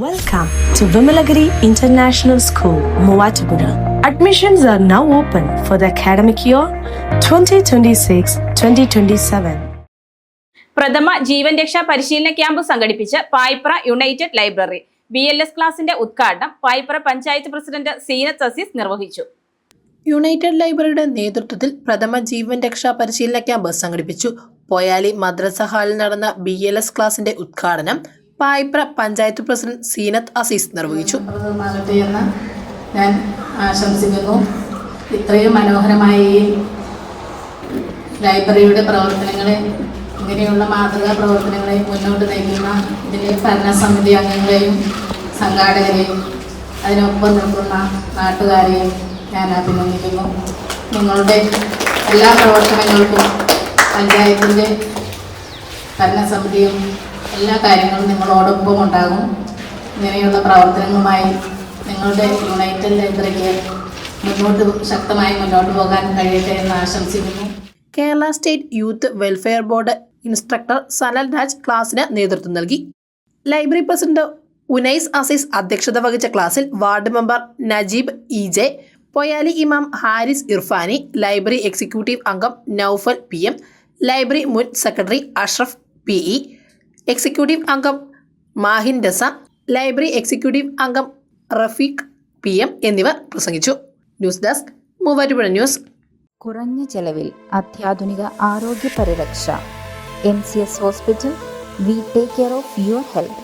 Welcome to Vimalagiri International School, Muvatupura. Admissions are now open for the academic year 2026-2027. പ്രഥമ ജീവൻ രക്ഷാ പരിശീലന camp സംഘടിപ്പിച്ച് Payipra United library BLS ക്ലാസിന്റെ ഉദ്ഘാടനം പായിപ്ര പഞ്ചായത്ത് പ്രസിഡന്റ് സീനത്ത് അസീസ് നിർവഹിച്ചു. യുണൈറ്റഡ് ലൈബ്രറിയുടെ നേതൃത്വത്തിൽ പ്രഥമ ജീവൻ രക്ഷാ പരിശീലന ക്യാമ്പ് സംഘടിപ്പിച്ചു. പൊയാലി മദ്രസ ഹാളിൽ നടന്ന BLS ക്ലാസിന്റെ ഉദ്ഘാടനം പായിപ്ര പഞ്ചായത്ത് പ്രസിഡന്റ് സീനത്ത് അസീസ് നിർവഹിച്ചു. ഞാൻ ആശംസിക്കുന്നു. ഇത്രയും മനോഹരമായ ഈ ലൈബ്രറിയുടെ പ്രവർത്തനങ്ങളെ, ഇങ്ങനെയുള്ള മാതൃകാ പ്രവർത്തനങ്ങളെ മുന്നോട്ട് നയിക്കുന്ന ഇതിലെ ഭരണസമിതി അംഗങ്ങളെയും സംഘാടകരെയും അതിനൊപ്പം നിൽക്കുന്ന നാട്ടുകാരെയും ഞാൻ അഭിനന്ദിക്കുന്നു. നിങ്ങളുടെ എല്ലാ പ്രവർത്തനങ്ങൾക്കും പഞ്ചായത്തിൻ്റെ ഭരണസമിതിയും എല്ലാ കാര്യങ്ങളും നിങ്ങളോടൊപ്പം ഉണ്ടാകും. ഇങ്ങനെയുള്ള പ്രവർത്തനങ്ങളുമായി നിങ്ങളുടെ യുണൈറ്റഡ് ലൈബ്രറിക്ക് ശക്തമായി മുന്നോട്ട് പോകാൻ കഴിയട്ടെ എന്ന് ആശംസിക്കുന്നു. Kerala state youth welfare board instructor Sanal Raj ക്ലാസിന് നേതൃത്വം നൽകി. ലൈബ്രറി പ്രസിഡന്റ് ഉനൈസ് അസീസ് അധ്യക്ഷത വഹിച്ച ക്ലാസ്സിൽ ward member Najeeb EJ, Poyali ഇമാം ഹാരിസ് ഇർഫാനി, ലൈബ്രറി എക്സിക്യൂട്ടീവ് അംഗം നൌഫൽ PM, ലൈബ്രറി മുൻ സെക്രട്ടറി അഷ്റഫ് PE, എക്സിക്യൂട്ടീവ് അംഗം മാഹിൻ ഡസ, ലൈബ്രറി എക്സിക്യൂട്ടീവ് അംഗം റഫീഖ് PM എന്നിവർ പ്രസംഗിച്ചു. News desk Muvattupuzha news. കുറഞ്ഞ ചെലവിൽ അത്യാധുനിക ആരോഗ്യ പരിരക്ഷ. MCS hospital. We take care of your health.